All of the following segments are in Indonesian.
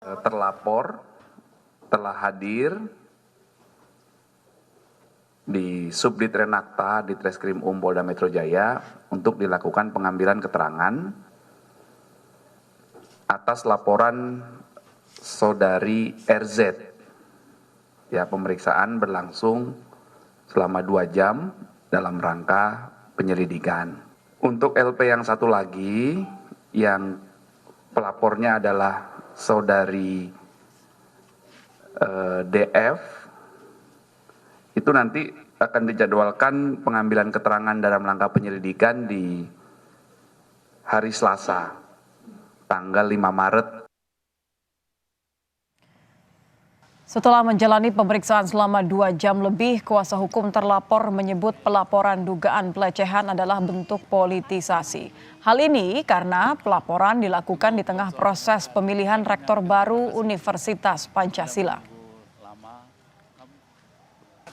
Terlapor telah hadir di Subdit Renakta di Treskrim Polda Metro Jaya untuk dilakukan pengambilan keterangan atas laporan saudari RZ. Ya, pemeriksaan berlangsung selama 2 jam dalam rangka penyelidikan. Untuk LP yang satu lagi, yang pelapornya adalah saudari DF, itu nanti akan dijadwalkan pengambilan keterangan dalam rangka penyelidikan di hari Selasa, tanggal 5 Maret. Setelah menjalani pemeriksaan selama 2 jam lebih, kuasa hukum terlapor menyebut pelaporan dugaan pelecehan adalah bentuk politisasi. Hal ini karena pelaporan dilakukan di tengah proses pemilihan rektor baru Universitas Pancasila.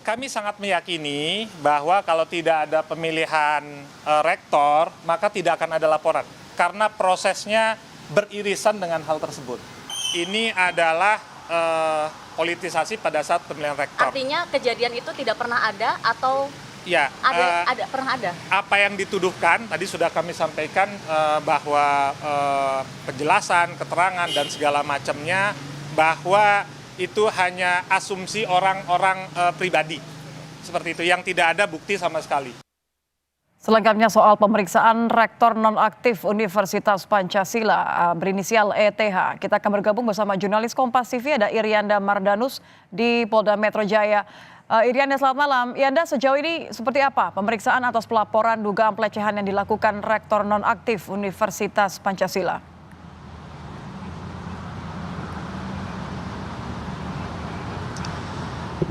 Kami sangat meyakini bahwa kalau tidak ada pemilihan rektor, maka tidak akan ada laporan. Karena prosesnya beririsan dengan hal tersebut. Ini adalah politisasi pada saat pemilihan rektor. Artinya kejadian itu tidak pernah ada atau ya, pernah ada? Apa yang dituduhkan tadi sudah kami sampaikan bahwa penjelasan, keterangan dan segala macamnya bahwa itu hanya asumsi orang-orang pribadi. Seperti itu, yang tidak ada bukti sama sekali. Selengkapnya soal pemeriksaan Rektor Nonaktif Universitas Pancasila berinisial ETH. Kita akan bergabung bersama jurnalis Kompas TV, ada Irianda Mardanus di Polda Metro Jaya. Irianda, selamat malam. Irianda, sejauh ini seperti apa pemeriksaan atas pelaporan dugaan pelecehan yang dilakukan Rektor Nonaktif Universitas Pancasila?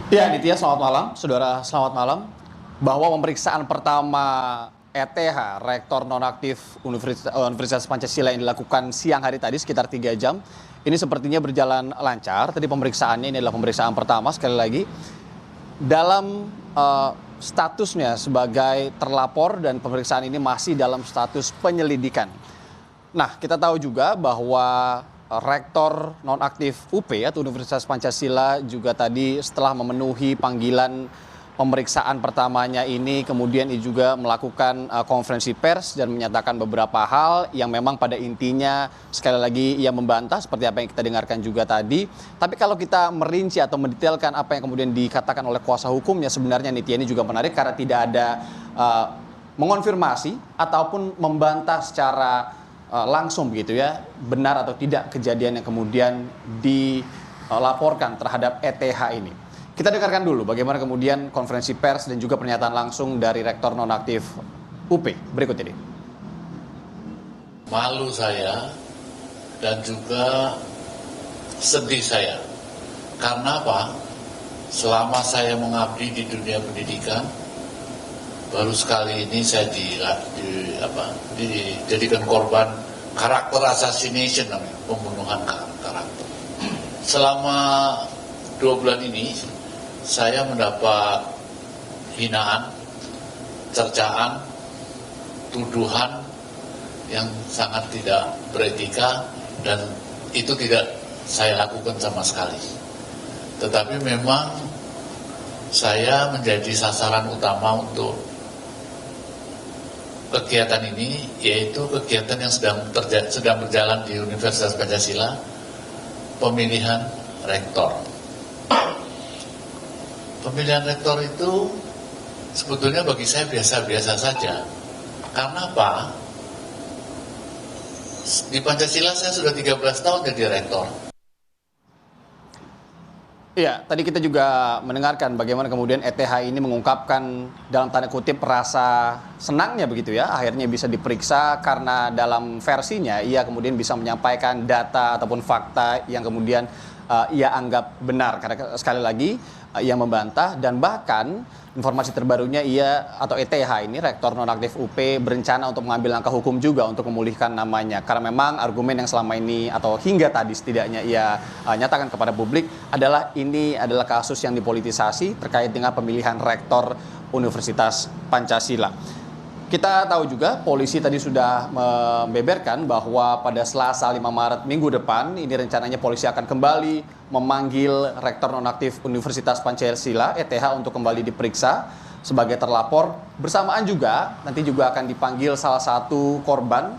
Ya, Nitya, selamat malam. Saudara, selamat malam. Bahwa pemeriksaan pertama ETH, Rektor Nonaktif Universitas Pancasila yang dilakukan siang hari tadi sekitar 3 jam, ini sepertinya berjalan lancar. Tadi pemeriksaannya ini adalah pemeriksaan pertama, sekali lagi. Dalam statusnya sebagai terlapor dan pemeriksaan ini masih dalam status penyelidikan. Nah, kita tahu juga bahwa Rektor Nonaktif UP atau Universitas Pancasila juga tadi setelah memenuhi panggilan pemeriksaan pertamanya ini kemudian juga melakukan konferensi pers dan menyatakan beberapa hal yang memang pada intinya sekali lagi ia membantah seperti apa yang kita dengarkan juga tadi. Tapi kalau kita merinci atau mendetailkan apa yang kemudian dikatakan oleh kuasa hukumnya, sebenarnya Nitya, ini juga menarik karena tidak ada mengonfirmasi ataupun membantah secara langsung begitu ya, benar atau tidak kejadian yang kemudian dilaporkan terhadap ETH ini. Kita dengarkan dulu bagaimana kemudian konferensi pers dan juga pernyataan langsung dari Rektor Nonaktif UP berikut ini. Malu saya dan juga sedih saya. Karena apa? Selama saya mengabdi di dunia pendidikan, baru sekali ini saya dijadikan korban karakter assassination, pembunuhan karakter. Selama 2 bulan ini saya mendapat hinaan, cercaan, tuduhan yang sangat tidak beretika dan itu tidak saya lakukan sama sekali. Tetapi memang saya menjadi sasaran utama untuk kegiatan ini, yaitu kegiatan yang sedang berjalan di Universitas Pancasila, pemilihan rektor. Pemilihan rektor itu sebetulnya bagi saya biasa-biasa saja. Karena apa? Di Pancasila saya sudah 13 tahun jadi rektor. Iya, tadi kita juga mendengarkan bagaimana kemudian ETH ini mengungkapkan dalam tanda kutip rasa senangnya begitu ya, akhirnya bisa diperiksa karena dalam versinya ia kemudian bisa menyampaikan data ataupun fakta yang kemudian ia anggap benar. Karena sekali lagi ia membantah dan bahkan informasi terbarunya ia atau ETH ini Rektor Nonaktif UP berencana untuk mengambil langkah hukum juga untuk memulihkan namanya. Karena memang argumen yang selama ini atau hingga tadi setidaknya ia nyatakan kepada publik adalah ini adalah kasus yang dipolitisasi terkait dengan pemilihan Rektor Universitas Pancasila. Kita tahu juga polisi tadi sudah membeberkan bahwa pada Selasa 5 Maret minggu depan ini rencananya polisi akan kembali memanggil Rektor Nonaktif Universitas Pancasila ETH untuk kembali diperiksa sebagai terlapor. Bersamaan juga nanti juga akan dipanggil salah satu korban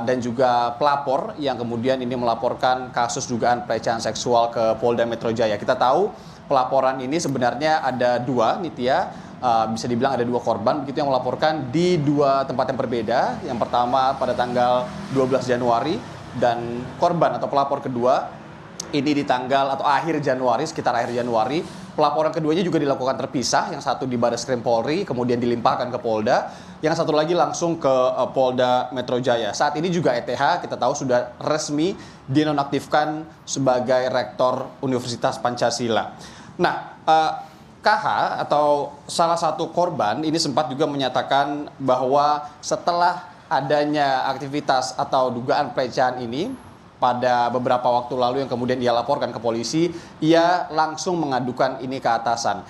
dan juga pelapor yang kemudian ini melaporkan kasus dugaan pelecehan seksual ke Polda Metro Jaya. Kita tahu pelaporan ini sebenarnya ada dua, Nitya. Bisa dibilang ada dua korban begitu yang melaporkan di dua tempat yang berbeda. Yang pertama pada tanggal 12 Januari dan korban atau pelapor kedua ini di tanggal atau akhir Januari, sekitar akhir Januari. Pelaporan keduanya juga dilakukan terpisah, yang satu di Barreskrim Polri kemudian dilimpahkan ke Polda, yang satu lagi langsung ke Polda Metro Jaya. Saat ini juga ETH kita tahu sudah resmi dinonaktifkan sebagai Rektor Universitas Pancasila. Nah, KH atau salah satu korban ini sempat juga menyatakan bahwa setelah adanya aktivitas atau dugaan pelecehan ini pada beberapa waktu lalu yang kemudian ia laporkan ke polisi, ia langsung mengadukan ini ke atasan.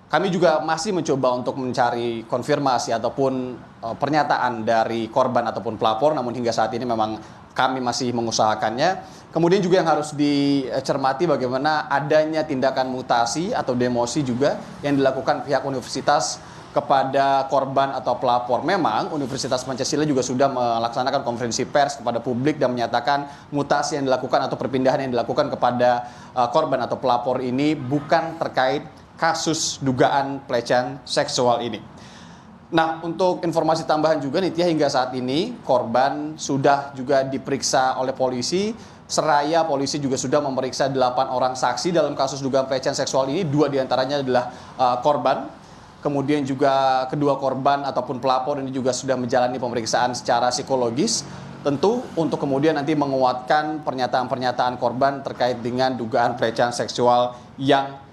Kami juga masih mencoba untuk mencari konfirmasi ataupun pernyataan dari korban ataupun pelapor, namun hingga saat ini memang kami masih mengusahakannya. Kemudian juga yang harus dicermati bagaimana adanya tindakan mutasi atau demosi juga yang dilakukan pihak universitas kepada korban atau pelapor. Memang Universitas Pancasila juga sudah melaksanakan konferensi pers kepada publik dan menyatakan mutasi yang dilakukan atau perpindahan yang dilakukan kepada korban atau pelapor ini bukan terkait kasus dugaan pelecehan seksual ini. Nah, untuk informasi tambahan juga Nitya, hingga saat ini korban sudah juga diperiksa oleh polisi. Seraya polisi juga sudah memeriksa 8 orang saksi dalam kasus dugaan pelecehan seksual ini. 2 diantaranya adalah korban. Kemudian juga kedua korban ataupun pelapor ini juga sudah menjalani pemeriksaan secara psikologis. Tentu untuk kemudian nanti menguatkan pernyataan-pernyataan korban terkait dengan dugaan pelecehan seksual yang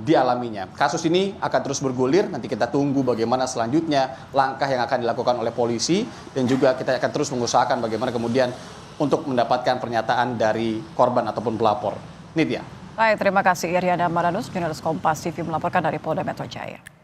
dialaminya. Kasus ini akan terus bergulir, nanti kita tunggu bagaimana selanjutnya langkah yang akan dilakukan oleh polisi dan juga kita akan terus mengusahakan bagaimana kemudian untuk mendapatkan pernyataan dari korban ataupun pelapor. Nitya. Baik, terima kasih Iriana Mardanus, jurnalis Kompas TV melaporkan dari Polda Metro Jaya.